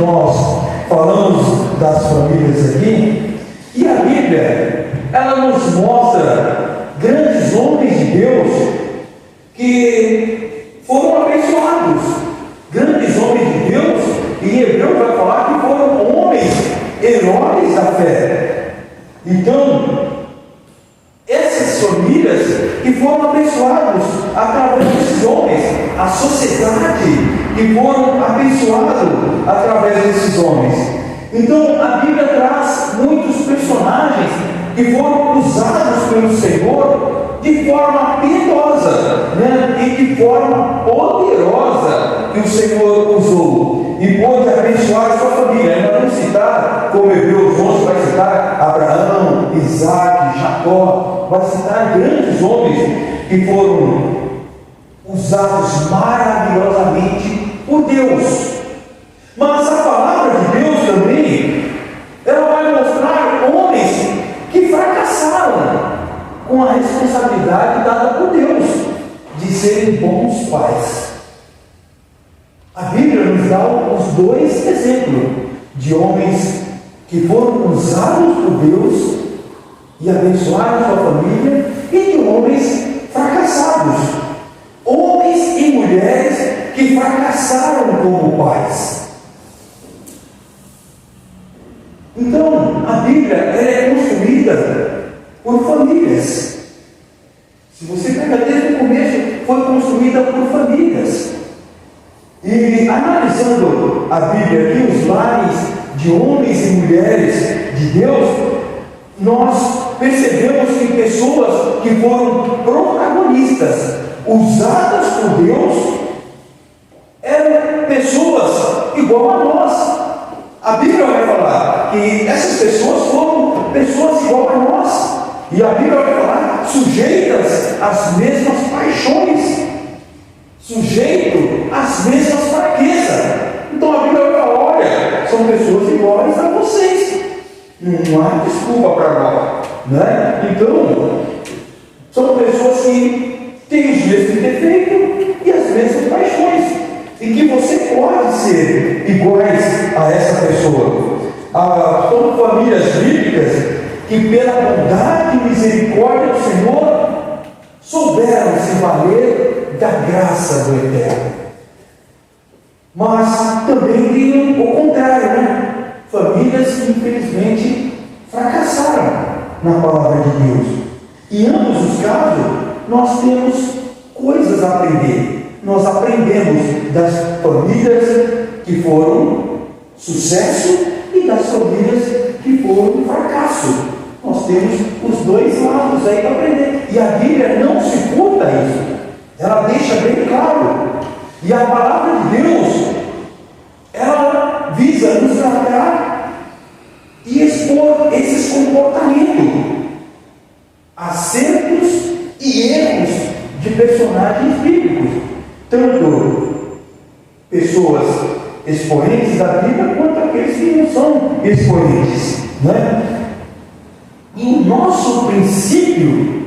nós falamos das famílias aqui, e a Bíblia, ela nos mostra grandes homens de Deus que foram abençoados, grandes homens de Deus, e Hebreu vai falar que foram homens, heróis da fé. Então, essas famílias que foram abençoados através desses homens, a sociedade que foram abençoados através desses homens. Então a Bíblia traz muitos personagens que foram usados pelo Senhor de forma piedosa, e de forma poderosa que o Senhor usou e pôde abençoar a sua família. Ainda não citar, como Hebreus 11 vai citar, Abraão, Isaac, Jacó, vai citar grandes homens que foram usados maravilhosamente por Deus. Mas a palavra de Deus também, ela vai mostrar homens que fracassaram com a responsabilidade dada por Deus de serem bons pais. A Bíblia nos dá os dois exemplos de homens que foram usados por Deus e abençoaram sua família, e de homens fracassados, homens e mulheres que fracassaram como pais. Então, a Bíblia é construída por famílias. Se você pega desde o começo, foi construída por famílias. E analisando a Bíblia aqui, os lares de homens e mulheres de Deus, nós percebemos que pessoas que foram protagonistas, usadas por Deus, eram pessoas igual a nós. A Bíblia vai falar que essas pessoas foram pessoas igual a nós. E a Bíblia vai falar sujeitas às mesmas paixões, sujeito às mesmas fraquezas. Então a Bíblia vai falar: olha, são pessoas iguais a vocês. Não há desculpa para nós, Então, são pessoas que têm os mesmos defeitos e as mesmas paixões, e que você pode ser iguais a essa pessoa. São famílias bíblicas que, pela bondade e misericórdia do Senhor, souberam se valer da graça do Eterno. Mas também tem o contrário, famílias que infelizmente fracassaram na palavra de Deus. E em ambos os casos, nós temos coisas a aprender. Nós aprendemos das famílias que foram sucesso e das famílias que foram fracasso. Nós temos os dois lados aí para aprender. E a Bíblia não se furta isso. Ela deixa bem claro. E a palavra de Deus, ela visa nos tratar e expor esses comportamentos, acertos e erros de personagens bíblicos, tanto pessoas expoentes da Bíblia quanto aqueles que não são expoentes, E o nosso princípio,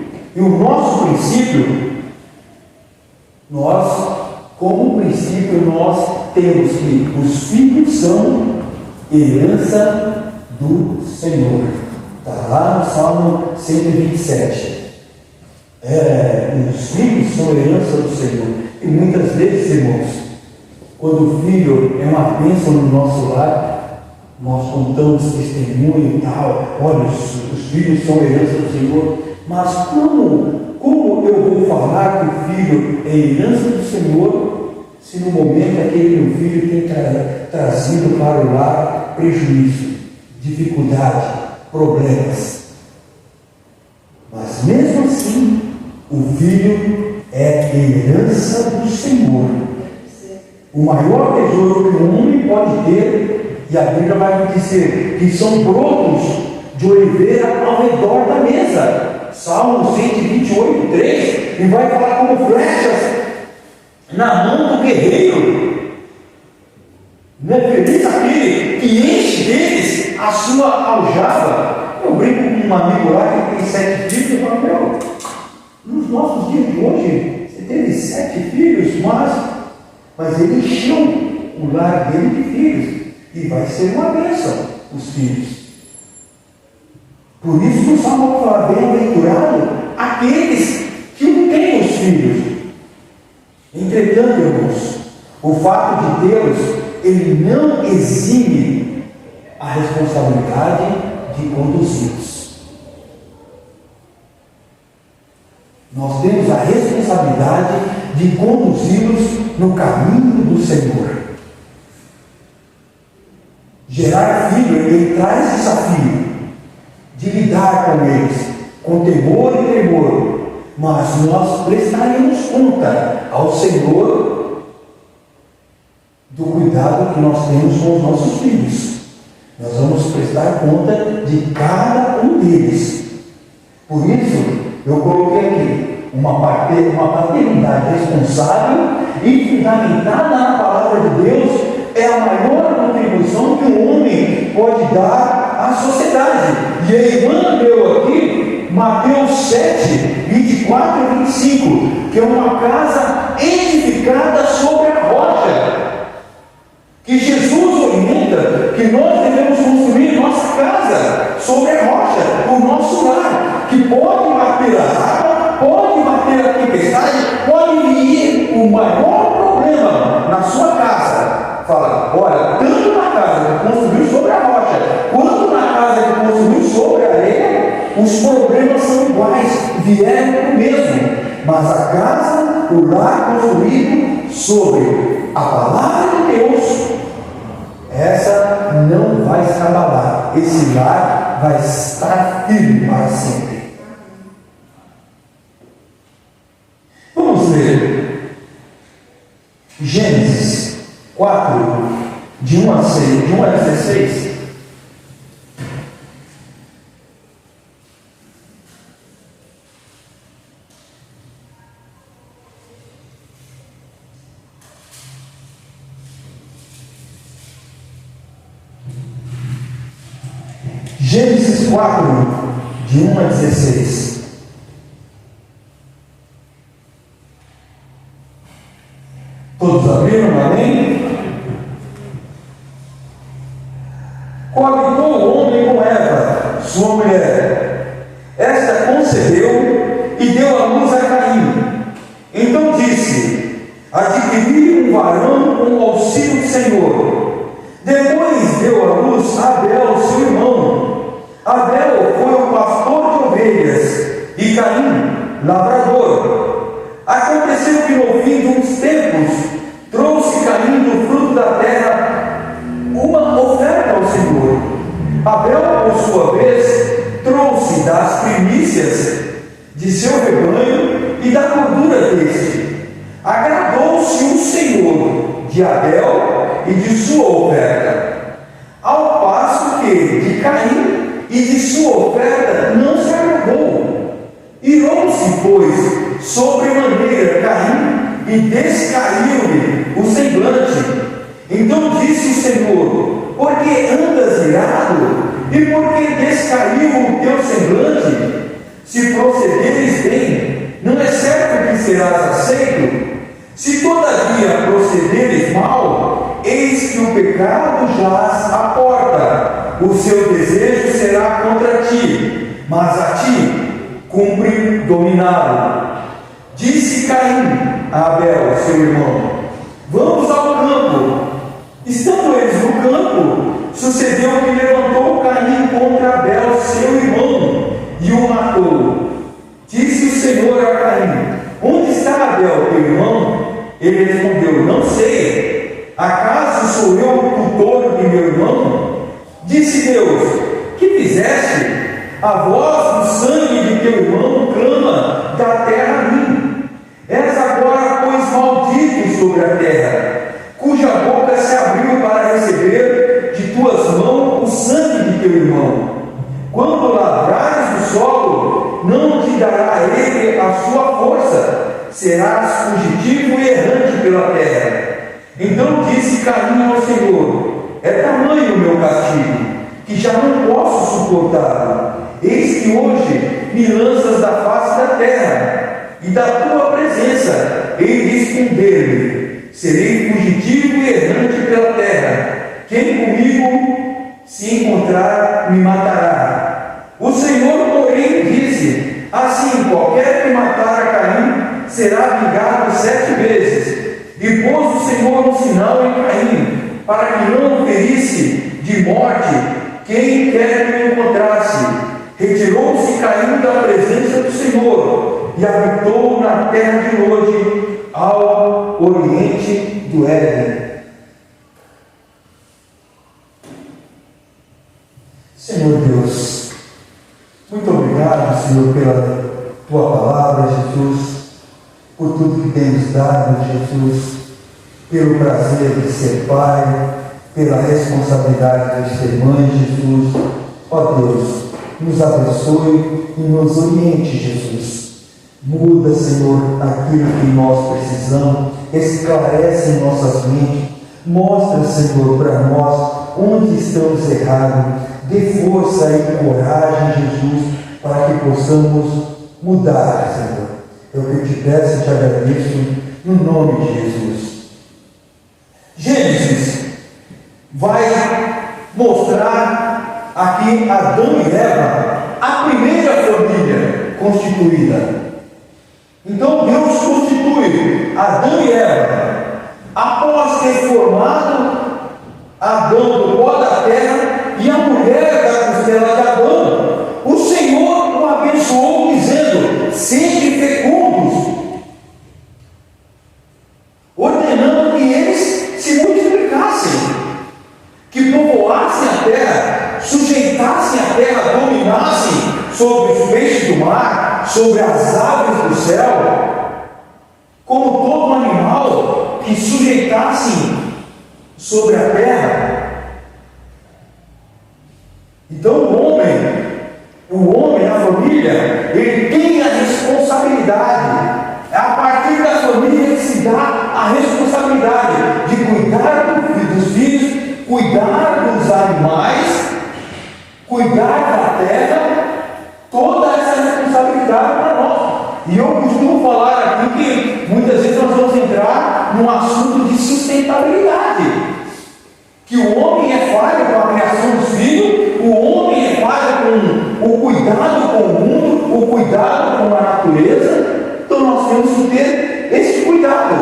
nós, como princípio, nós temos que os filhos são herança do Senhor. Está lá no Salmo 127. Os filhos são herança do Senhor. E muitas vezes, irmãos, quando o filho é uma bênção no nosso lar, nós contamos testemunho e tal. Olha, os filhos são herança do Senhor. Mas como eu vou falar que o filho é herança do Senhor, se no momento aquele filho tem trazido para o lar prejuízo, dificuldade, problemas? Mas mesmo assim, o filho é herança do Senhor. O maior tesouro que um homem pode ter, e a Bíblia vai dizer que são brotos de oliveira ao redor da mesa. Salmo 128, 3, e vai falar como flechas na mão do guerreiro. Feliz aquele que enche deles a sua aljava. Eu brinco com um amigo lá que tem 7 filhos, e falo: nos nossos dias de hoje, você teve 7 filhos, mas ele encheu o lar dele de filhos. e vai ser uma bênção os filhos. Por isso que o Salmo fala: bem-aventurado aqueles que não têm os filhos. Entretanto, irmãos, o fato de tê-los, ele não exime a responsabilidade de conduzi-los. Nós temos a responsabilidade de conduzi-los no caminho do Senhor. Gerar filho, ele traz desafio de lidar com eles, com temor e tremor, mas nós prestaremos conta ao Senhor do cuidado que nós temos com os nossos filhos. Nós vamos prestar conta de cada um deles. Por isso, eu coloquei aqui uma paternidade responsável e fundamentada na palavra de Deus. É a maior contribuição que um homem pode dar à sociedade. E a irmã deu aqui Mateus 7, 24 e 25, que é uma casa edificada sobre a rocha. Que Jesus orienta que nós devemos construir nossa casa sobre a rocha, o nosso lar, que pode bater a água, pode bater a tempestade, pode vir o maior problema na sua casa. Fala: olha, tanto na casa que construiu sobre a rocha, quanto na casa que construiu sobre a areia, os problemas são iguais, vieram do mesmo. Mas a casa, o lar construído sobre a palavra de Deus, essa não vai se abalar. Esse lar vai estar firme para sempre. Vamos ler Gênesis 4, de 1 a 6, de 1 a 16. Gênesis 4, de 1 a 16. Todos abriram? Amém? Coabitou o homem com Eva, sua mulher. Esta concebeu e deu à luz a Caim. Então disse: adquiri um varão com o auxílio do Senhor. Depois deu à luz a Abel, seu irmão. Abel foi o pastor de ovelhas e Caim, lavrador. Aconteceu que no fim de uns tempos trouxe Caim do fruto da terra uma oferta ao Senhor. Abel, por sua vez, trouxe das primícias de seu rebanho e da gordura deste. Agradou-se o Senhor de Abel e de sua oferta, ao passo que de Caim e de sua oferta não se agradou. Irou-se, pois, sobremaneira Caim, e descaiu-lhe o semblante. Então disse o Senhor: por que andas irado? E por que descaiu o teu semblante? Se procederes bem, não é certo que serás aceito? Se todavia procederes mal, eis que o pecado jaz à porta. O seu desejo será contra ti, mas a ti cumpre dominá-lo. Disse Caim a Abel, seu irmão: vamos ao campo. Estando eles no campo, sucedeu que levantou Caim contra Abel, seu irmão, e o matou. Disse o Senhor a Caim: onde está Abel, teu irmão? Ele respondeu: não sei. Acaso sou eu o tutor de meu irmão? Disse Deus: que fizeste? A voz do sangue de teu irmão clama da terra a mim. És agora, pois, maldito sobre a terra, cuja boca se abriu para receber de tuas mãos o sangue de teu irmão. Quando lavrares o solo, não te dará ele a sua força, serás fugitivo e errante pela terra. Então disse Caim ao Senhor: é tamanho o meu castigo, que já não posso suportá-lo. Eis que hoje me lanças da face da terra, e da tua presença hei de esconder-me. Serei fugitivo e errante pela terra. Quem comigo se encontrar, me matará. O Senhor, porém, disse: assim, qualquer que matar a Caim será vingado 7 vezes. E pôs o Senhor um sinal em Caim, para que não o ferisse de morte quem quer que o encontrasse. Retirou-se Caim da presença do Senhor e habitou na terra de Nod, ao oriente do Éden. Senhor Deus, muito obrigado, Senhor, pela Tua palavra, Jesus, por tudo que tens dado, Jesus, pelo prazer de ser Pai, pela responsabilidade de ser Mãe, Jesus. Ó Deus, nos abençoe e nos oriente, Jesus. Muda, Senhor, aquilo que nós precisamos, esclarece em nossas mentes, mostra, Senhor, para nós onde estamos errados, dê força e coragem, Jesus, para que possamos mudar, Senhor. É o que eu te peço e te agradeço, no nome de Jesus. Gênesis vai mostrar aqui Adão e Eva, a primeira família constituída. Então Deus constitui Adão e Eva, após ter formado Adão do pó da terra e a mulher da costela de Adão. O Senhor o abençoou, dizendo: sede fecundos, ordenando que eles se multiplicassem, que povoassem a terra, sujeitassem a terra, dominassem sobre os peixes do mar, sobre as aves do céu, como todo animal, que sujeitassem sobre a terra. Então o homem, a família, ele tem a responsabilidade. É a partir da família que se dá a responsabilidade de cuidar dos filhos, cuidar dos animais, cuidar da terra, toda essa responsabilidade para nós. E eu costumo falar aqui que muitas vezes nós vamos entrar num assunto de sustentabilidade. Que o homem é falho com a criação dos filhos, o homem é falho com o cuidado com o mundo, o cuidado com a natureza. Então nós temos que ter esse cuidado.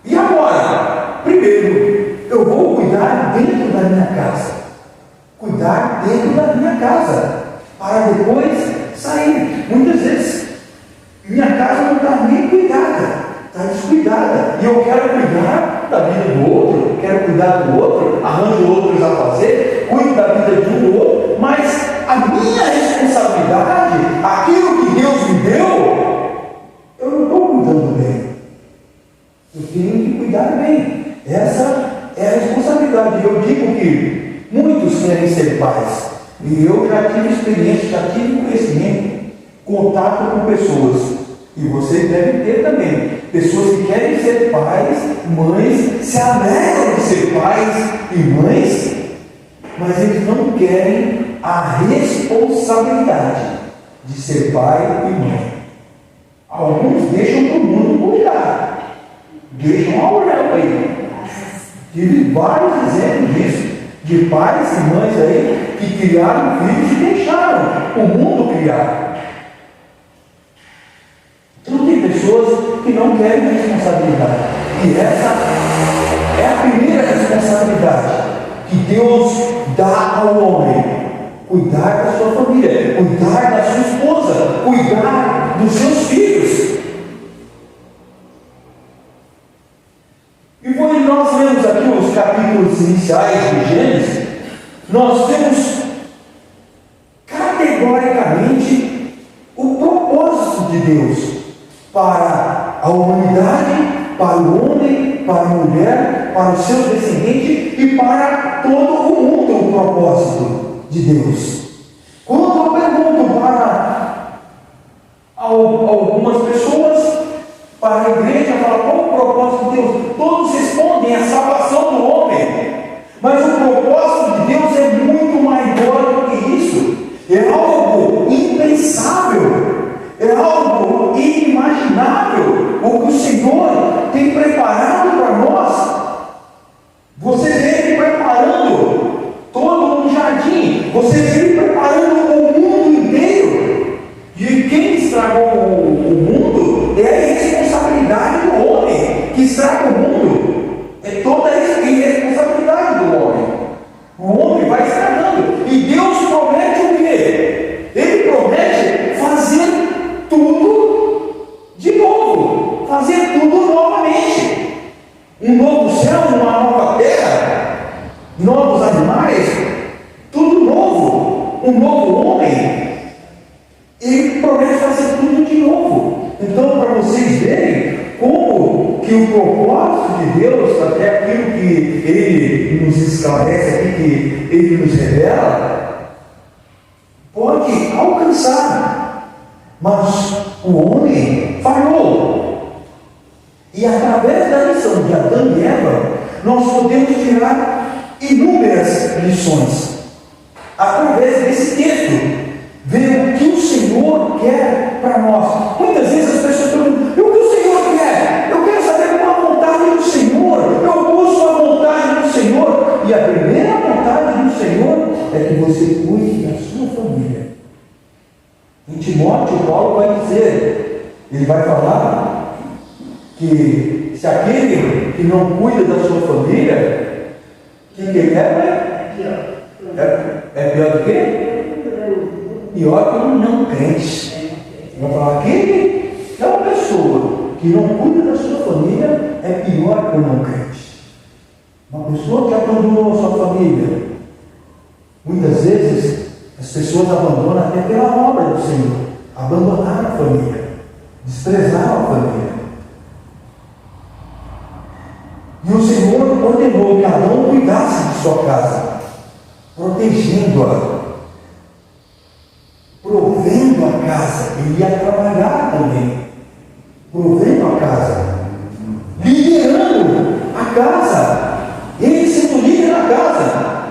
E agora? Primeiro, eu vou cuidar dentro da minha casa. Cuidar dentro da minha casa, para depois sair. Muitas vezes, minha casa não está nem cuidada, está descuidada. E eu quero cuidar da vida do outro, quero cuidar do outro, arranjo outros a fazer, cuido da vida de um outro, mas a minha responsabilidade, aquilo que Deus me deu, eu não estou cuidando bem. Eu tenho que cuidar bem. Essa é a responsabilidade. Eu digo que muitos querem ser pais. E eu já tive experiência, já tive conhecimento, contato com pessoas. E vocês devem ter também. Pessoas que querem ser pais, mães, se alegram de ser pais e mães, mas eles não querem a responsabilidade de ser pai e mãe. Alguns deixam para o mundo cuidar, deixam a orelha aí. Tive vários exemplos disso, de pais e mães aí que criaram filhos e deixaram o mundo criar. Então tem pessoas que não querem responsabilidade. E essa é a primeira responsabilidade que Deus dá ao homem. Cuidar da sua família, cuidar da sua esposa, cuidar dos seus filhos. E quando nós lemos aqui os capítulos iniciais de Gênesis, nós temos categoricamente o propósito de Deus para a humanidade, para o homem, para a mulher, para os seus descendentes e para todo o mundo, o propósito de Deus. Quando eu pergunto para algumas pessoas, para a igreja, fala qual o propósito de Deus? Todos respondem a salvação do homem. Mas o propósito de Deus é muito maior do que isso. É algo impensável, é algo inimaginável. O que o Senhor tem preparado para nós. Você vem preparando você vem preparando o mundo inteiro. E quem estragou o mundo é a irresponsabilidade do homem que estraga o mundo. É toda a irresponsabilidade do homem. O homem vai estragando. E Deus promete o quê? Ele promete fazer tudo de novo. Fazer tudo novamente. Um novo céu, uma nova terra, novos animais, tudo novo. Um novo homem. Ele promete fazer tudo de novo. Então, para vocês verem como que o propósito de Deus, até aquilo que Ele nos esclarece aqui, que Ele nos revela, pode alcançar. Mas o homem falhou. E através da lição de Adão e Eva, nós podemos tirar inúmeras lições. Através desse texto, ver o que o Senhor quer para nós. Muitas vezes as pessoas perguntam: e o que o Senhor quer? Eu quero saber qual a vontade do Senhor. Eu busco a vontade do Senhor. E a primeira vontade do Senhor é que você cuide da sua família. Em Timóteo, Paulo vai dizer, ele vai falar que se aquele que não cuida da sua família, o que ele é? É pior do que? Pior que um não crente. Vai falar, aquela pessoa que não cuida da sua família é pior que um não crente. Uma pessoa que abandonou a sua família. Muitas vezes as pessoas abandonam até pela obra do Senhor. Abandonaram a família. Desprezaram a família. E o Senhor ordenou que Adão cuidasse de sua casa, protegendo-a, provendo a casa. Ele ia trabalhar também, provendo a casa, liderando a casa, ele sendo líder na casa.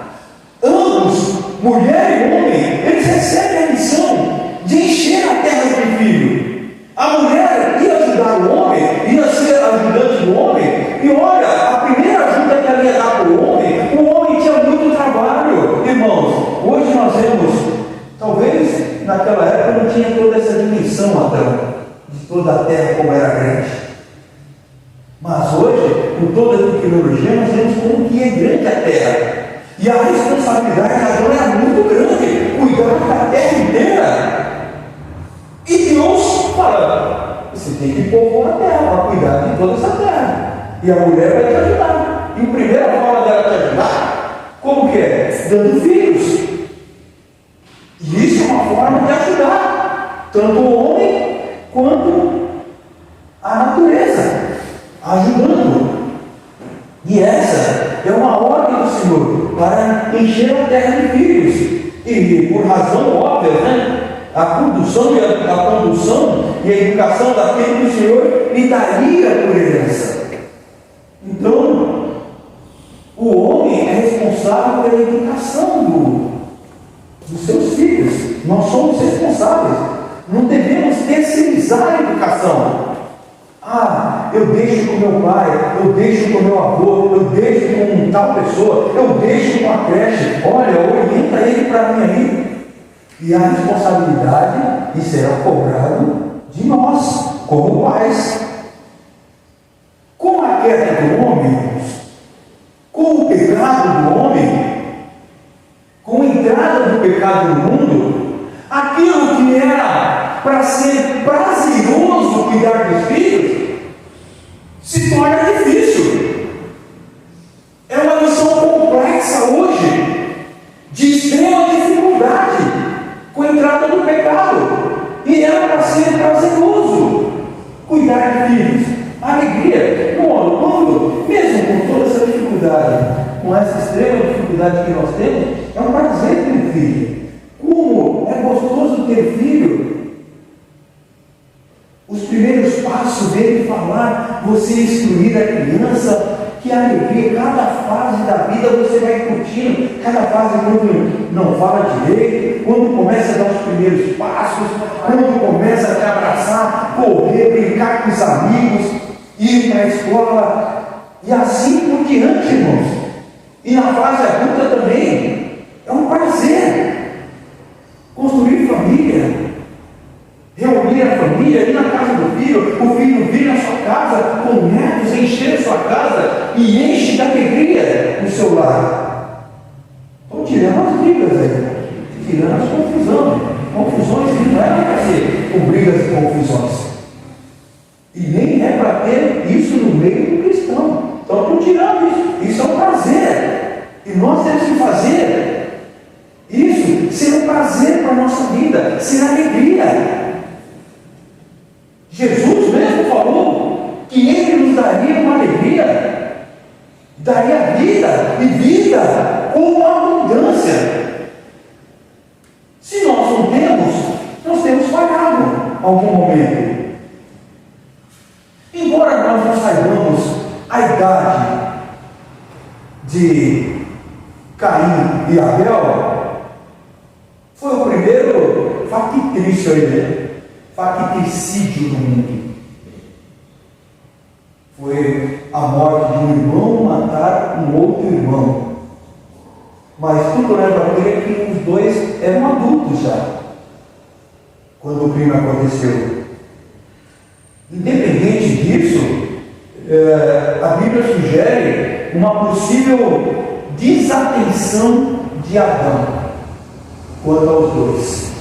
Ambos, mulher e homem, eles recebem a missão de encher a terra de filho. A mulher ia ajudar o homem, ia ser ajudante do homem. E olha, a primeira ajuda que ela ia dar para o homem tinha muito trabalho. Irmãos, hoje nós vemos, talvez naquela época não tinha toda essa dimensão, Adão, de toda a terra como era grande. Mas hoje, com toda a tecnologia, nós vemos como que é grande a terra. E a responsabilidade de Adão era muito grande, cuidar da terra inteira. E Deus fala: você tem que povoar a terra para cuidar de toda essa terra. E a mulher vai te ajudar. E a primeira forma dela te ajudar, como que é? Dando filhos. E isso é uma forma de ajudar tanto o homem quanto a natureza, ajudando. E essa é uma ordem do Senhor para encher a terra de filhos. E por razão óbvia, né? A condução e a educação daquele que o Senhor lhe daria por herança. Então, o homem é responsável pela educação dos seus filhos. Nós somos responsáveis. Não devemos terceirizar a educação. Eu deixo com meu pai, eu deixo com meu avô, eu deixo com tal pessoa, eu deixo com a creche. Olha, orienta ele para mim aí. E a responsabilidade, isso será cobrado de nós, como pais. Com a queda do homem, com o pecado do homem, com a entrada do pecado no mundo, aquilo que era para ser prazeroso cuidar dos filhos, se torna difícil. É uma lição complexa hoje, de extrema dificuldade, com a entrada do pecado. E era para ser prazeroso cuidar de filhos. Alegria, quando, mesmo com toda essa dificuldade, com essa extrema dificuldade que nós temos, é um prazer ter um filho. Como é gostoso ter filho. Os primeiros passos dele falar, você instruir a criança, que alegria, cada fase da vida você vai curtindo, cada fase quando não fala direito, quando começa a dar os primeiros passos, quando começa a te abraçar, correr, brincar com os amigos, ir para a escola, e assim por diante, irmãos. E na fase adulta também, é um prazer. família. Reunir a família, ir na casa do filho, o filho vir na sua casa com netos, encher a sua casa e enche de alegria o seu lar. Estão tirando as brigas aí, tirando as confusões que não é para ser com brigas e confusões. E nem é para ter isso no meio do cristão. Então estão tirando isso. Isso é um prazer. E nós temos que fazer isso ser um prazer para a nossa vida, ser alegria. Jesus mesmo falou que Ele nos daria uma alegria, daria vida e vida com abundância. Se nós não temos, nós temos falhado em algum momento. Embora nós não saibamos a idade de Caim e Abel, foi o primeiro factício aí, né? Facticídio do mundo. Foi a morte de um irmão matar um outro irmão. Mas tudo leva a crer que os dois eram adultos já, quando o crime aconteceu. Independente disso, a Bíblia sugere uma possível desatenção de Adão quanto aos dois.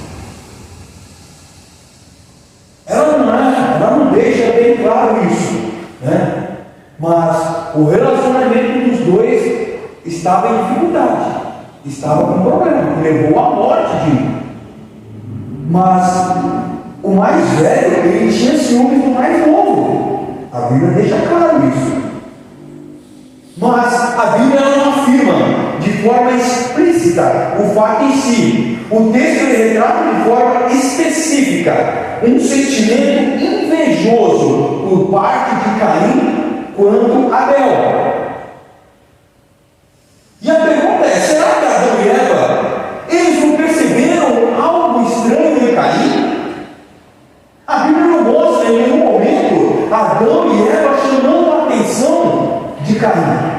Ela não deixa bem claro isso, né? Mas o relacionamento dos dois estava em dificuldade, estava com problema, que levou à morte de um. Mas o mais velho, ele tinha ciúmes do mais novo. A Bíblia deixa claro isso. Mas a Bíblia não afirma de forma explícita o fato em si. O texto retrata de forma específica um sentimento invejoso por parte de Caim quanto Abel. E a pergunta é: será que Adão e Eva, eles não perceberam algo estranho em Caim? A Bíblia não mostra em nenhum momento Adão e Eva chamando a atenção de Caim.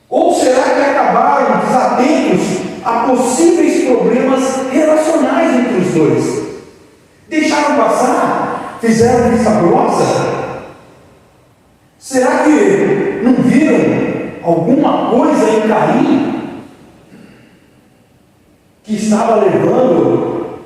Ou será que acabaram desatentos a possíveis problemas relacionais entre os dois? Deixaram passar? Fizeram vista grossa? Será que não viram alguma coisa em Caim que estava levando,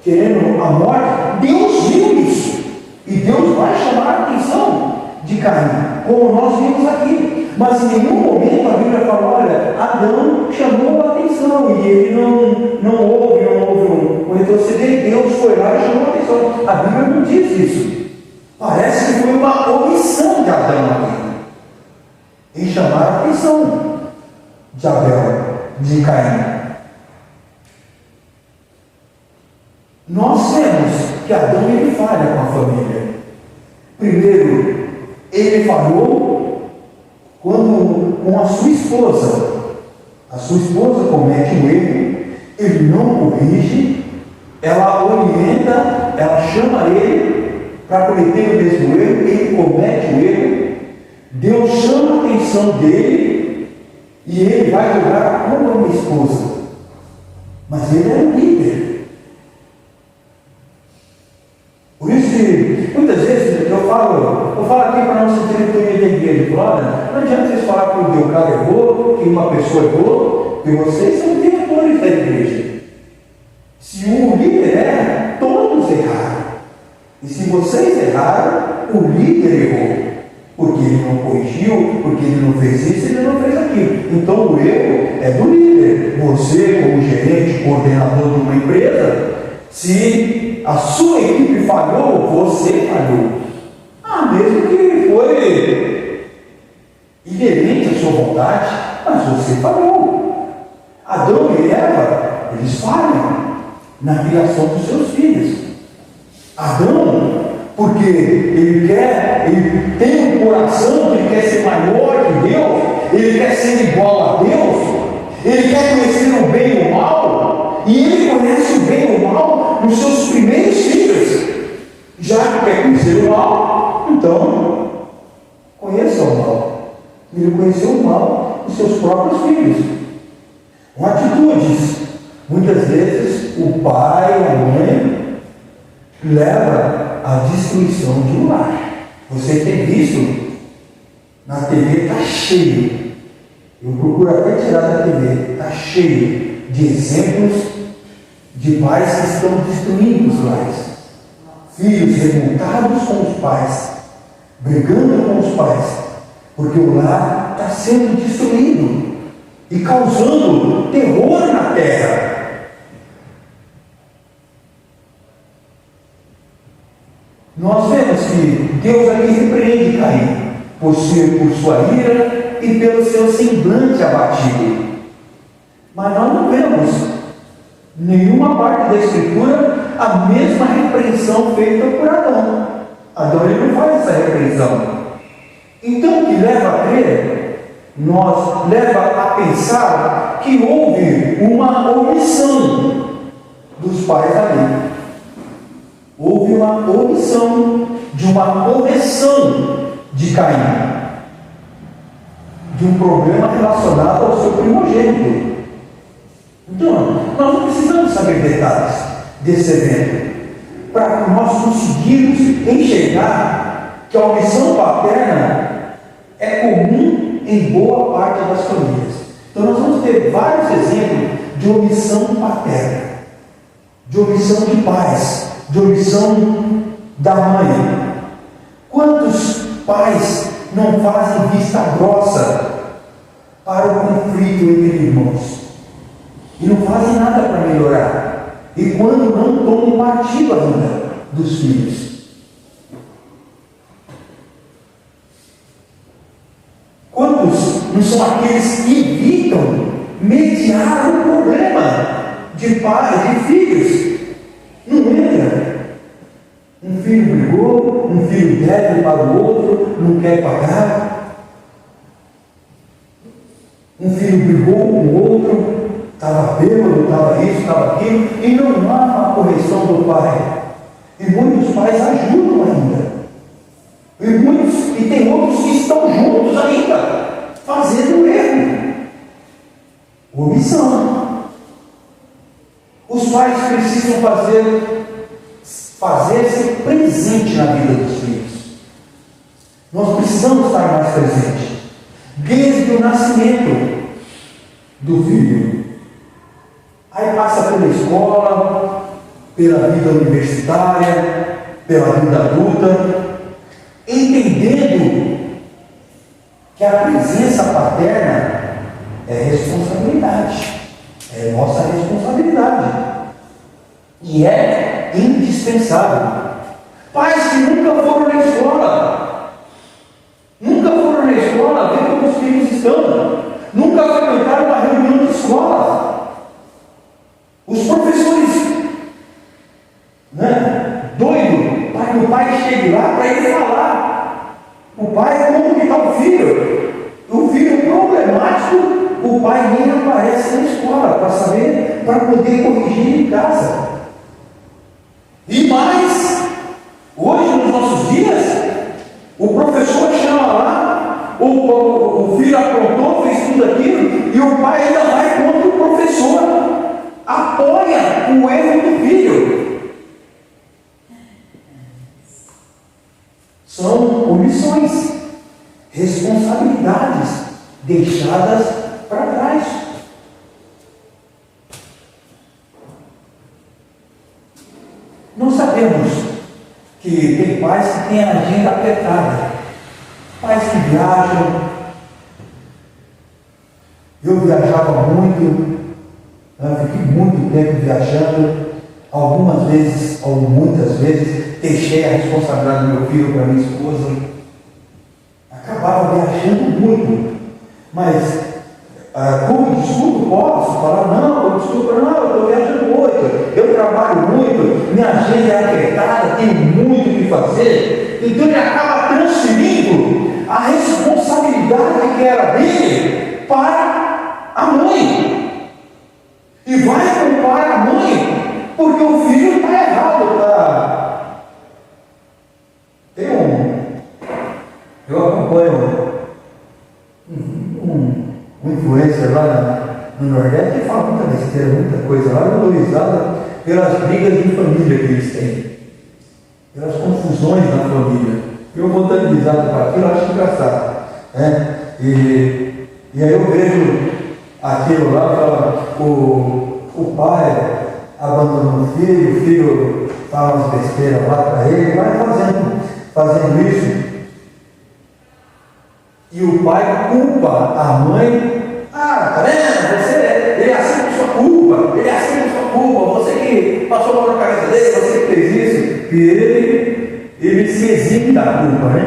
querendo a morte? Deus viu isso. E Deus vai chamar a atenção de Caim, como nós vimos aqui. Mas em nenhum momento a Bíblia fala: olha, Adão chamou a atenção e ele não houve um retroceder. Deus foi lá e chamou a atenção. A Bíblia não diz isso. Parece que foi uma omissão de Adão aqui, em chamar a atenção de Abel, de Caim. Nós vemos que Adão ele falha com a família. Primeiro, ele falhou quando com a sua esposa. A sua esposa comete um erro, ele não corrige, ela orienta, ela chama ele para cometer o mesmo erro, ele comete o erro, Deus chama a atenção dele e ele vai jogar como a minha esposa. Mas ele era um líder. Por isso que muitas vezes eu falo aqui para a nossa diretoria da igreja: olha, não adianta vocês falar que o cara errou, que uma pessoa errou, que vocês são diretores da igreja. Se um líder erra, todos erraram. E se vocês erraram, o líder errou. Porque ele não corrigiu, porque ele não fez isso, ele não fez aquilo. Então o erro é do líder. Você, como gerente, coordenador de uma empresa, se a sua equipe falhou, você falhou. Mesmo que foi inerente à sua vontade, mas você falhou. Adão e Eva, eles falham na criação dos seus filhos. Adão, porque ele tem um coração que ele quer ser maior que Deus, ele quer ser igual a Deus, ele quer conhecer o bem e o mal, e ele conhece o bem e o mal nos seus primeiros filhos. Já que quer conhecer o mal, então conheça o mal. Ele conheceu o mal dos seus próprios filhos. com atitudes. Muitas vezes o pai ou a mãe leva à destruição de um lar. Você tem visto na TV, está cheio. Eu procuro até tirar da TV, está cheio de exemplos de pais que estão destruindo os lares. Filhos revoltados com os pais, brigando com os pais, porque o lar está sendo destruído e causando terror na terra. Nós vemos que Deus aqui repreende Caim por sua ira e pelo seu semblante abatido. Mas nós não vemos nenhuma parte da Escritura a mesma repreensão feita por Adão. Adão ele não faz essa repreensão. Então o que leva a crer, nos leva a pensar que houve uma omissão dos pais ali. Houve uma omissão de uma correção de Caim, de um problema relacionado ao seu primogênito. Então, nós não precisamos saber detalhes desse evento para nós conseguirmos enxergar que a omissão paterna é comum em boa parte das famílias. Então, nós vamos ter vários exemplos de omissão paterna, de omissão de pais, de omissão da mãe. Quantos pais não fazem vista grossa para o conflito entre irmãos e não fazem nada para melhorar, e quando não tomam partido ainda dos filhos? Quantos não são aqueles que evitam mediar o problema de pais, de filhos? Não entra. Um filho brigou, um filho deve para o outro, não quer pagar. Um filho brigou com o outro, estava bêbado, estava isso, estava aquilo, e não há uma correção do pai. E muitos pais ajudam ainda. E tem outros que estão juntos ainda, fazendo erro. Omissão. Os pais precisam fazer-se presente na vida dos filhos. Nós precisamos estar mais presentes, desde o nascimento do filho. Aí passa pela escola, pela vida universitária, pela vida adulta, entendendo que a presença paterna é responsabilidade, é nossa responsabilidade. E é indispensável. Pais que nunca foram na escola, ver como os filhos estão, nunca frequentaram uma reunião de escola. Os professores, doido, para que o pai chegue lá para ele falar. O pai, como que está o filho? O filho problemático, o pai nem aparece na escola para saber, para poder corrigir em casa. E mais, hoje nos nossos dias, o professor chama lá, o filho aprontou, fez tudo aquilo, e o pai ainda vai contra o professor, apoia o erro do filho. São omissões, responsabilidades deixadas para trás. Nós sabemos que tem pais que têm a agenda apertada, pais que viajam. Eu viajava muito, fiquei muito tempo viajando, algumas vezes, ou muitas vezes, deixei a responsabilidade do meu filho para minha esposa. Acabava viajando muito, mas como desculpa, posso falar, não, eu estou viajando muito, eu trabalho muito, minha agenda é apertada, tenho muito o que fazer. Então ele acaba transferindo a responsabilidade que era dele para a mãe. E vai culpar a mãe porque o filho está errado. Eu acompanho um influencer lá No Nordeste ele fala muita besteira, muita coisa lá. Eu dou risada pelas brigas de família que eles têm, pelas confusões na família. Eu vou dando risada para aquilo, eu acho engraçado. Né? E aí eu vejo aquilo lá, fala, o pai abandona o filho fala umas besteiras lá para ele, vai fazendo isso. E o pai culpa a mãe. Tá vendo? Ele é assim por sua culpa, você que passou por cabeça dele, você que fez isso. E ele se exime da culpa, né?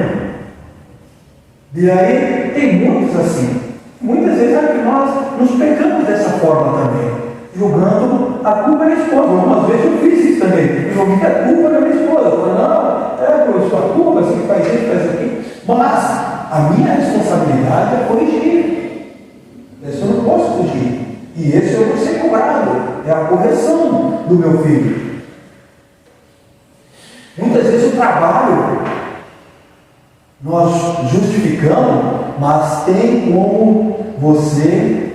E aí tem muitos assim. Muitas vezes é que nós nos pegamos dessa forma também, jogando a culpa na esposa. Algumas vezes eu fiz isso também, joguei a culpa na minha esposa. Falei, não, por sua culpa, você faz isso, faz aquilo. Mas a minha responsabilidade é corrigir. Esse eu não posso fugir. E esse eu vou ser cobrado. É a correção do meu filho. Muitas vezes o trabalho nós justificamos, mas tem como você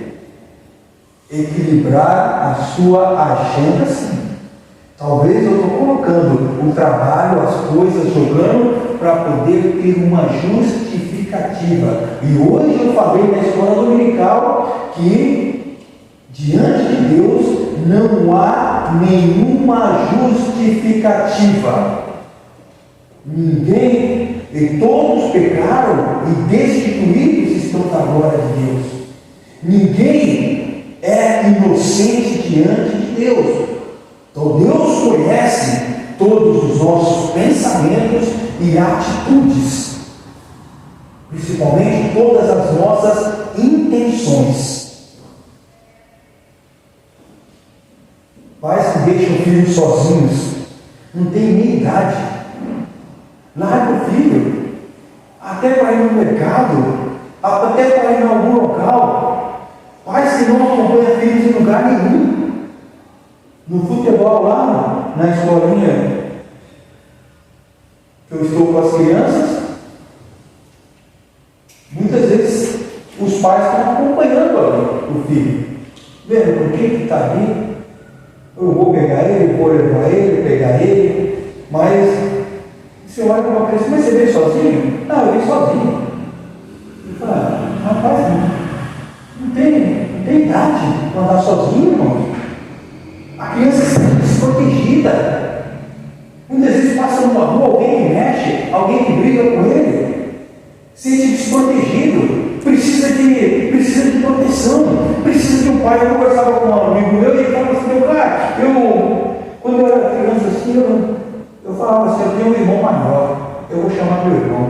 equilibrar a sua agenda, sim. Talvez eu estou colocando o trabalho, as coisas, jogando para poder ter uma justificativa. E hoje eu falei na escola dominical que diante de Deus não há nenhuma justificativa. Ninguém, e todos pecaram e destituídos estão da glória de Deus. Ninguém é inocente diante de Deus. Então Deus conhece todos os nossos pensamentos e atitudes, principalmente todas as nossas intenções. Pais que deixam filhos sozinhos, não tem nem idade, larga o filho, até para ir no mercado, até para ir em algum local. Pais que não acompanham filhos em lugar nenhum. No futebol lá, na escolinha que eu estou com as crianças, muitas vezes os pais estão acompanhando ali o filho, vendo por que está ali. Eu vou pegar ele, vou levar ele, pegar ele, mas você olha para uma criança, mas você veio sozinho? Não, eu vim sozinho. Eu falo, rapaz, não tem idade para andar sozinho, irmão. A criança se sente desprotegida. Muitas vezes passa numa rua, alguém que mexe, alguém que briga com ele, sente desprotegido, precisa de proteção, precisa de um pai. Eu conversava com um amigo meu e ele falava assim, meu pai, quando eu era criança assim, eu falava assim, eu tenho um irmão maior, eu vou chamar meu irmão.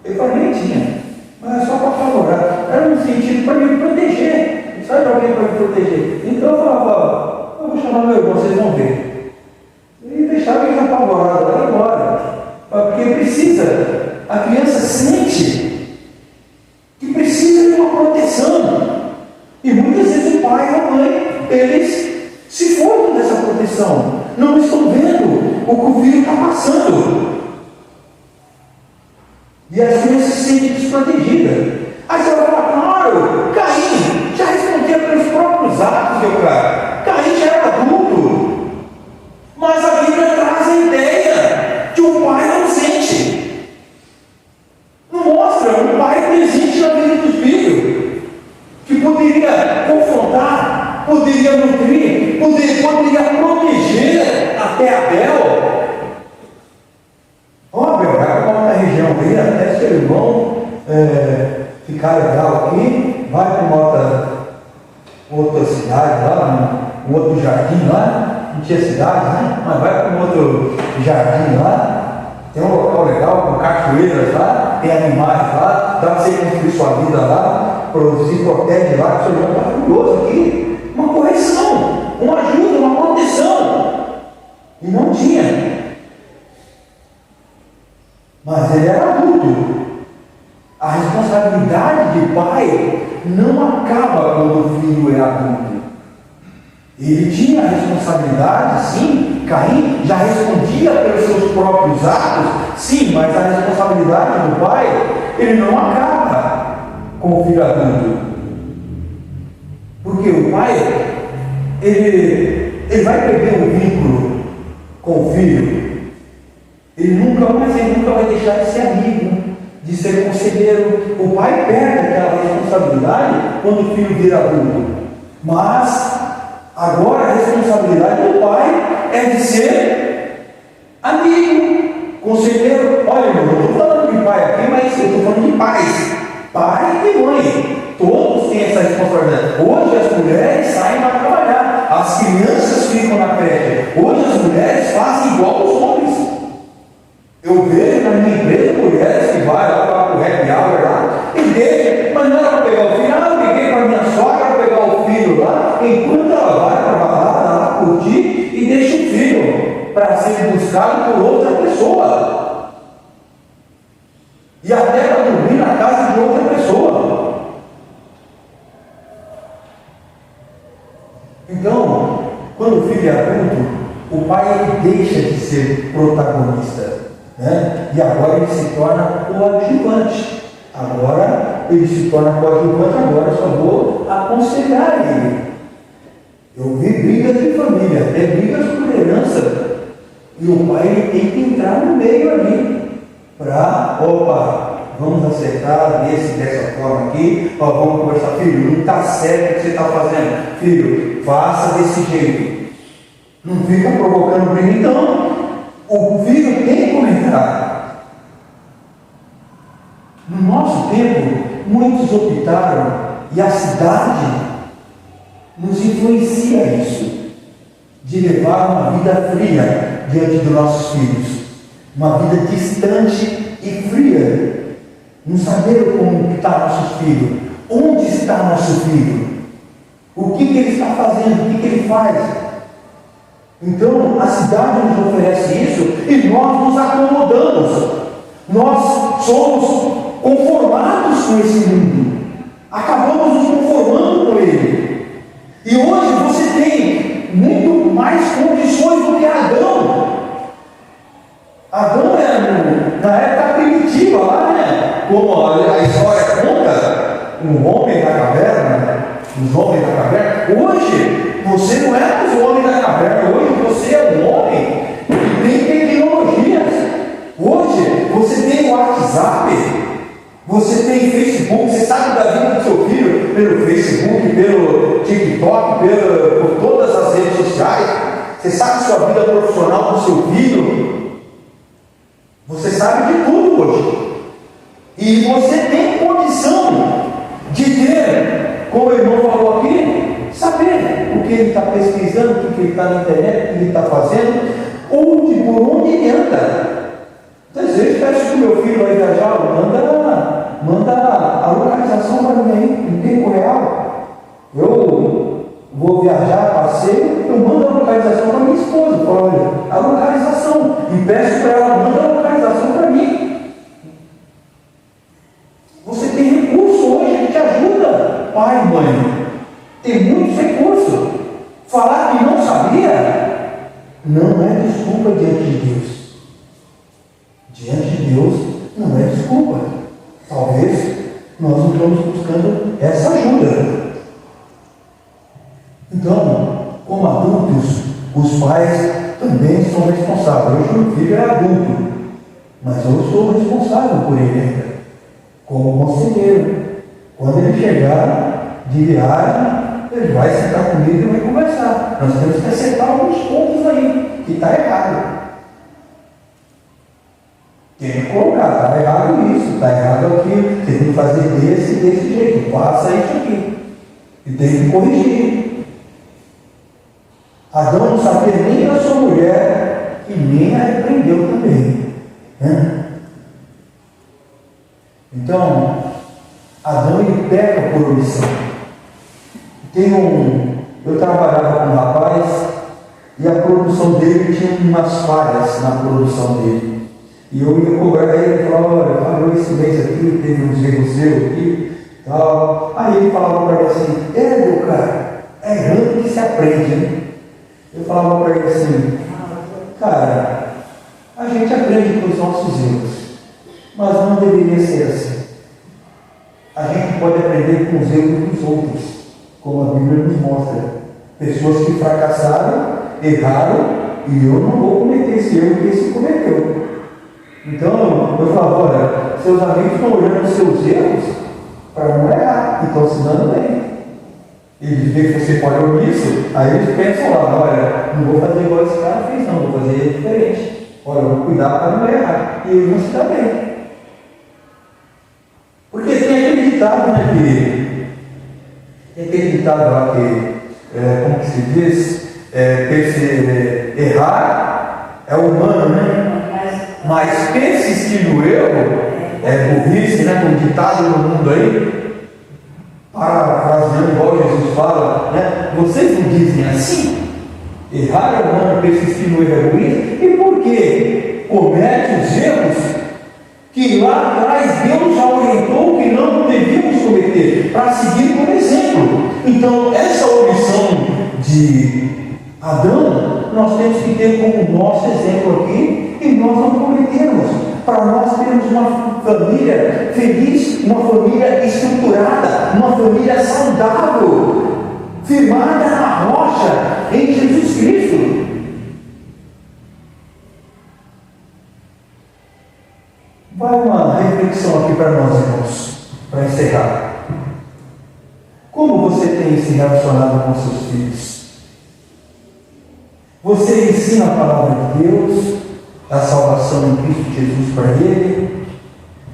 Ele falou, nem tinha, mas é só para favorar. Era no sentido para me proteger, sabe alguém para me proteger? Então eu falava, eu vou chamar meu irmão, vocês vão ver. E deixava ele apavorado, vai embora. Porque a criança sente que precisa de uma proteção. E muitas vezes o pai e a mãe, eles se furtam dessa proteção. Não estão vendo o que o filho está passando. E as crianças se sentem desprotegidas. Aí você vai falar, claro, Caim já respondia pelos próprios atos, meu cara. Caim já era adulto. Mas a Bíblia traz a ideia de um pai ausente. Não mostra um pai presente na vida dos filhos, que poderia confrontar, poderia nutrir, poderia proteger até Abel. Abel, vai para uma região aí, até seu irmão ficar legal aqui, vai para uma outra cidade lá, um outro jardim lá, não tinha cidade, né? Mas vai para um outro jardim lá, tem um local legal, com cachoeiras lá, tem animais lá, dá para você construir sua vida lá, se protege lá, que seu irmão está curioso aqui. Uma correção, uma ajuda, uma proteção. E não tinha. Mas ele era adulto. A responsabilidade de pai não acaba quando o filho é adulto. Ele tinha a responsabilidade, sim. Caim já respondia pelos seus próprios atos, sim, mas a responsabilidade do pai, ele não acaba com o filho adulto. Porque o pai, ele vai perder o vínculo com o filho. Ele nunca vai deixar de ser amigo, de ser conselheiro. O pai perde aquela responsabilidade quando o filho vira adulto. Mas agora a responsabilidade do pai é de ser amigo, conselheiro. Olha, eu não estou falando de pai aqui, mas eu estou falando de pais. Pai e mãe. Todos têm essa responsabilidade. Hoje as mulheres saem para trabalhar. As crianças ficam na creche. Hoje as mulheres fazem igual os homens. Eu vejo na minha empresa mulheres que vai lá para o happy hour lá e deixa, mas não era para pegar o filho. Eu liguei para minha sogra para pegar o filho lá, enquanto ela vai para a balada lá curtir e deixa o filho para ser buscado por outra pessoa. E até para dormir na casa de outra pessoa. Então, quando o filho é adulto, o pai ele deixa de ser protagonista. Né? E agora ele se torna coadjuvante. Agora ele se torna coadjuvante, agora eu só vou aconselhar ele. Eu vi brigas de família, até brigas por herança. E o pai ele tem que entrar no meio ali. Para, vamos acertar dessa forma aqui, vamos conversar, filho, não está certo o que você está fazendo. Filho, faça desse jeito. Não fica provocando briga, então. O filho tem que comentar. No nosso tempo, muitos optaram, e a cidade nos influencia isso, de levar uma vida fria diante dos nossos filhos, uma vida distante e fria, não saber como está nosso filho, onde está nosso filho, o que ele está fazendo, o que ele faz. Então, a cidade nos oferece isso e nós nos acomodamos. Nós somos conformados com esse mundo. Acabamos nos conformando com ele. E hoje você tem muito mais condições do que Adão. Adão era na época primitiva lá, né? Como a história conta, um homem da caverna, os homens da caverna. Hoje, você não é mais o homem da caverna, hoje você é um homem que tem tecnologias. Hoje você tem WhatsApp, você tem Facebook, você sabe da vida do seu filho pelo Facebook, pelo TikTok, por todas as redes sociais. Você sabe sua vida profissional do seu filho. Você sabe de tudo hoje. E você tem condição de ter, como o irmão falou aqui, saber o que ele está pesquisando, o que ele está na internet, o que ele está fazendo, por onde ele anda. Às vezes peço que o meu filho vai viajar, manda a localização para mim aí, em tempo real. Eu vou viajar, passeio, eu mando a localização para minha esposa. Olha, a localização. E peço para ela, manda a localização para mim. Você tem recurso hoje que te ajuda, pai e mãe. Tem muitos recursos. Falar que não sabia não é desculpa diante de Deus. Diante de Deus não é desculpa. Talvez nós não estamos buscando essa ajuda. Então, como adultos, os pais também são responsáveis. Hoje o meu filho é adulto, mas eu sou responsável por ele ainda, como conselheiro. Quando ele chegar de viagem, ele vai sentar comigo e vai conversar. Nós temos que acertar alguns pontos aí, que está errado. Tem que colocar, está errado isso, está errado aquilo, você tem que fazer desse jeito, faça isso aqui. E tem que corrigir. Adão não sabia nem da sua mulher e nem a repreendeu também. Né? Então, Adão ele peca por omissão. Eu trabalhava com um rapaz e a produção dele tinha umas falhas na produção dele. E eu ia cobrar ele e falava, olha, falhou esse mês aqui, teve uns erros aqui, tal. Aí ele falava para ele assim, meu cara, é errando que se aprende, né? Eu falava para ele assim, cara, a gente aprende com os nossos erros, mas não deveria ser assim. A gente pode aprender com os erros dos outros, como a Bíblia nos mostra. Pessoas que fracassaram, erraram, e eu não vou cometer esse erro que esse cometeu. Então, eu falo, olha, seus amigos estão olhando os seus erros para não errar, e estão se dando bem. Eles veem que você falhou nisso, aí eles pensam lá, olha, não vou fazer igual esse cara fez, não, vou fazer diferente. Olha, eu vou cuidar para não errar. E eles vão se dar bem. Porque tem aquele ditado, né, tem aquele ditado lá como que se diz, errar é humano, né? Mas pense que no erro é burrice, né? Com ditado no mundo aí, parafraseando igual Jesus fala, né? Vocês não dizem assim? Errar é humano, persistir no erro é burrice. E por quê? Comete os erros que lá atrás Deus já orientou que não devíamos cometer, para seguir como exemplo. Então, essa omissão de Adão, nós temos que ter como nosso exemplo aqui, e nós não cometemos, para nós termos uma família feliz, uma família estruturada, uma família saudável, firmada na rocha, em Jesus Cristo. Vai uma reflexão aqui para nós, irmãos, para encerrar. Como você tem se relacionado com seus filhos? Você ensina a palavra de Deus, a salvação em Cristo Jesus para ele?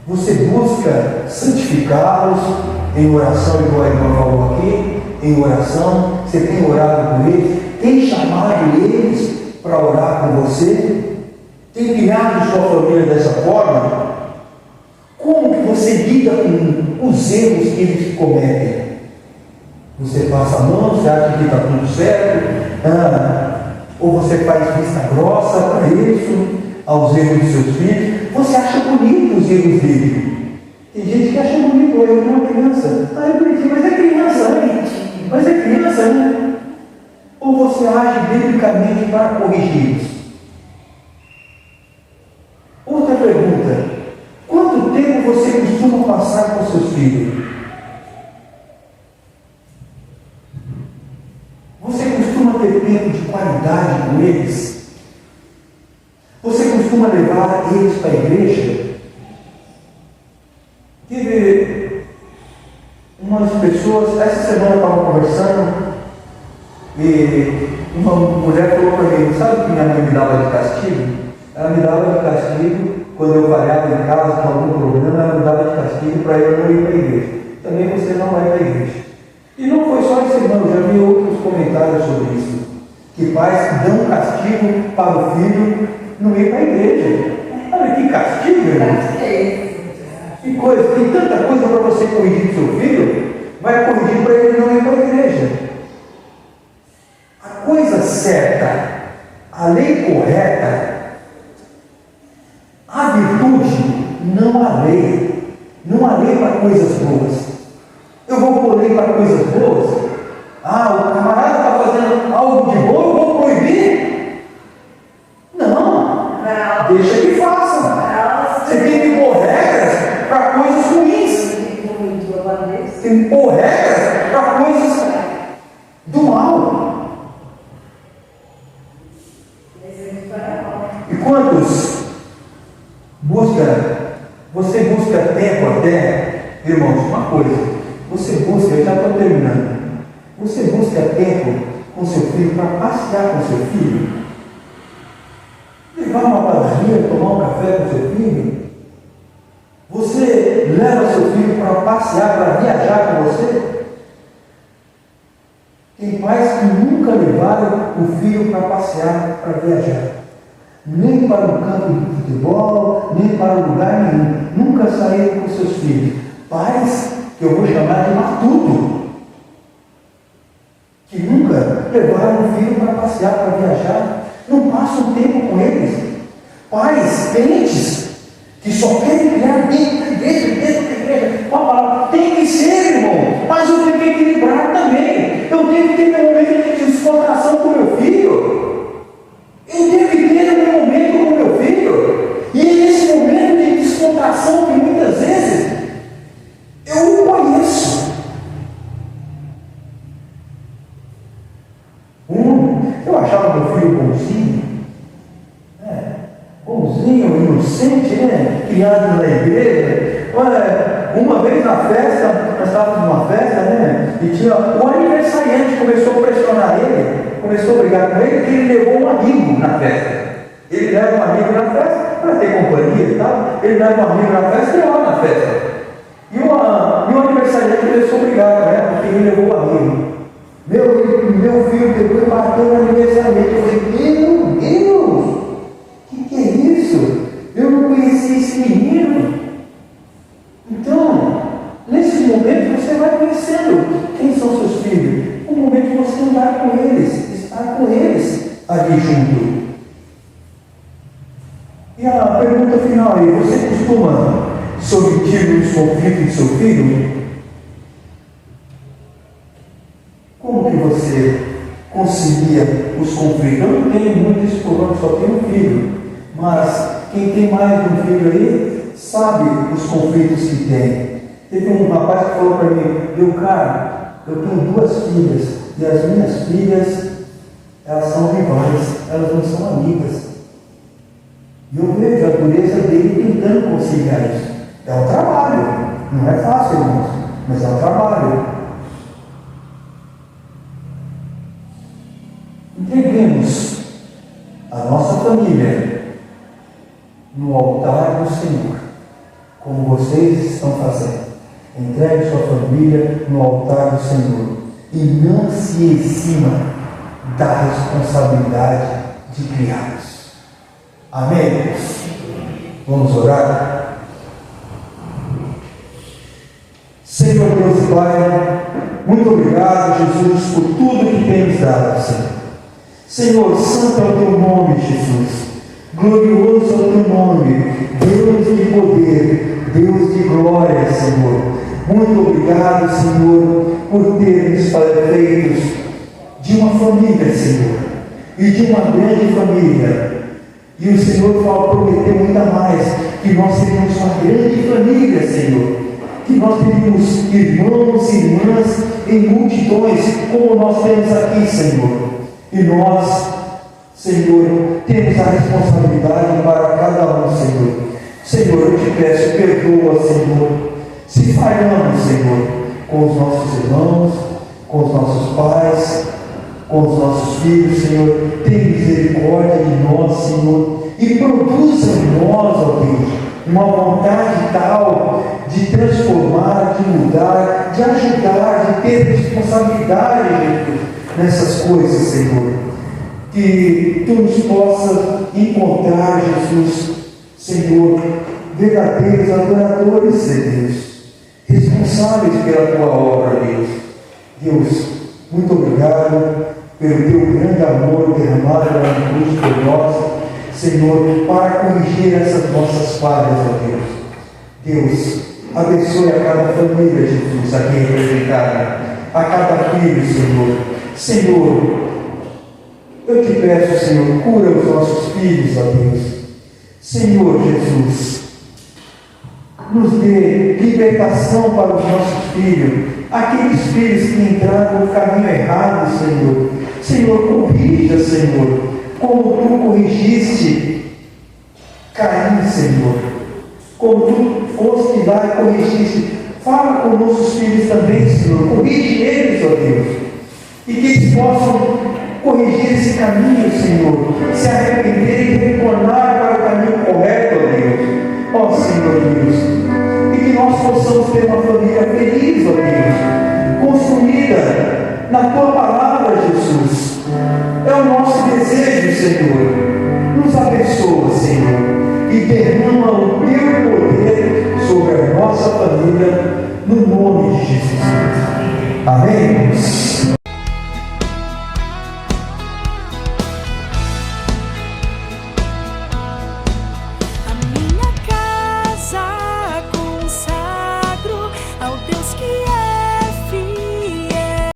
Você busca santificá-los em oração, igual a irmã falou aqui, em oração? Você tem orado com eles? Tem chamado eles para orar com você? Tem criado sua família dessa forma? Como que você lida com os erros que eles cometem? Você passa a mão, você acha que está tudo certo? Ou você faz vista grossa para isso, aos erros dos seus filhos? Você acha bonito os erros dele? Tem gente que acha bonito o erro de uma criança. É bonitinho, mas é criança, né? Mas é criança, né? Ou você age biblicamente para corrigi-los? Outra pergunta. Quanto tempo você costuma passar com seus filhos? Você costuma ter tempo de qualidade com eles? Você costuma levar eles para a igreja? Tive umas pessoas, essa semana eu estava conversando, e uma mulher falou para mim, sabe que minha mãe me dava de castigo? Ela me dava de castigo quando eu falhava em casa com algum problema, ela me dava de castigo para eu não ir para a igreja. Também você não vai para a igreja. E não foi só esse irmão, já vi outros comentários sobre isso. Que pais dão castigo para o filho não ir para a igreja. Olha que castigo, irmão. Que coisa, tem tanta coisa para você corrigir do seu filho, vai corrigir para ele não ir para a igreja. A coisa certa, a lei correta, a virtude, não há lei. Não há lei para coisas boas. Eu vou pôr lei para coisas boas? O camarada está fazendo algo de bom, eu vou proibir? Não. Deixa que faça. Você tem que pôr regras para coisas ruins. Tem que pôr regras para coisas do mal. E quantos você busca tempo até, irmãos, uma coisa, você busca, eu já estou terminando, você busca tempo com seu filho para passear com seu filho? Levar uma padaria, tomar um café com seu filho? Você leva seu filho para passear, para viajar com você? Tem pais que nunca levaram o filho para passear, para viajar. Nem para um campo de futebol, nem para lugar nenhum. Nunca saíram com seus filhos. Pais que eu vou chamar de matuto, que nunca levaram o filho para passear, para viajar, não passam tempo com eles. Pais crentes que só querem criar dentro da igreja, uma palavra, tem que ser, irmão, mas eu tenho que equilibrar também. Eu tenho que ter meu momento de descontração com meu filho. Eu tenho que ter o meu momento com meu filho. E é nesse momento de descontração que muitas vezes eu não conheço. Eu achava meu filho bonzinho, bonzinho, inocente, né? Criado na igreja. Olha, uma vez na festa, nós estávamos numa festa, né? E tinha o aniversariante começou a pressionar ele, começou a brigar com ele, que ele levou um amigo na festa. Ele leva um amigo na festa para ter companhia e tal. Ele leva um amigo na festa e é lá na festa. E o aniversariante começou a brigar com ele, porque ele levou o amigo. Meu filho pegou e bateu no aniversariante. Eu falei, meu Deus! Que é isso? Eu não conheci esse menino. Então, nesse momento você vai conhecendo quem são seus filhos. O momento de você andar com eles, estar com eles ali junto. E a pergunta final aí, você costuma se omitir nos conflitos de seu filho? Como que você concilia os conflitos? Eu não tenho muito esse problema, só tenho um filho. Mas quem tem mais de um filho aí, sabe os conflitos que tem. Teve um rapaz que falou para mim, cara, eu tenho 2 filhas, e as minhas filhas, elas são rivais, elas não são amigas. E eu vejo a dureza dele tentando conciliar isso. É um trabalho, não é fácil, irmãos, mas é um trabalho. Entreguemos a nossa família no altar do Senhor, como vocês estão fazendo. Entregue sua família no altar do Senhor e não se exima da responsabilidade de criá-los. Amém? Vamos orar? Senhor Deus e Pai, muito obrigado, Jesus, por tudo que tens dado, Senhor. Senhor, santo é o teu nome, Jesus. Glorioso é o teu nome, Deus de poder, Deus de glória, Senhor. Muito obrigado, Senhor, por ter nos feitos de uma família, Senhor, e de uma grande família. E o Senhor prometeu ainda mais, que nós teríamos uma grande família, Senhor, que nós teríamos irmãos e irmãs em multidões, como nós temos aqui, Senhor. E nós, Senhor, temos a responsabilidade para cada um, Senhor. Senhor, eu te peço, perdoa, Senhor, se falhamos, Senhor, com os nossos irmãos, com os nossos pais, com os nossos filhos, Senhor. Tem misericórdia de nós, Senhor, e produza em nós, ó Deus, uma vontade tal de transformar, de mudar, de ajudar, de ter responsabilidade, Jesus, nessas coisas, Senhor. Que Tu nos possa encontrar, Jesus, Senhor, verdadeiros adoradores de Deus, responsáveis pela Tua obra, Deus. Deus, muito obrigado pelo Teu grande amor derramado na cruz por nós, Senhor, para corrigir essas nossas falhas, ó Deus. Deus, abençoe a cada família, Jesus, aqui representada, a cada filho, Senhor. Senhor, eu te peço, Senhor, cura os nossos filhos, ó Deus. Senhor Jesus, nos dê libertação para os nossos filhos, aqueles filhos que entraram no caminho errado, Senhor. Senhor, corrija, Senhor, como Tu corrigiste Caim, Senhor. Como Tu foste lá e corrigiste. Fala com nossos filhos também, Senhor. Corrige eles, ó Deus. E que eles possam corrigir esse caminho, Senhor. Se arrepender e retornar para o caminho correto, ó Deus. Ó Senhor Deus. E que nós possamos ter uma família feliz, ó Deus. Construída na Tua palavra, Jesus. É o nosso desejo, Senhor. Nos abençoa, Senhor, e derrama o Teu poder sobre a nossa família, no nome de Jesus. Amém?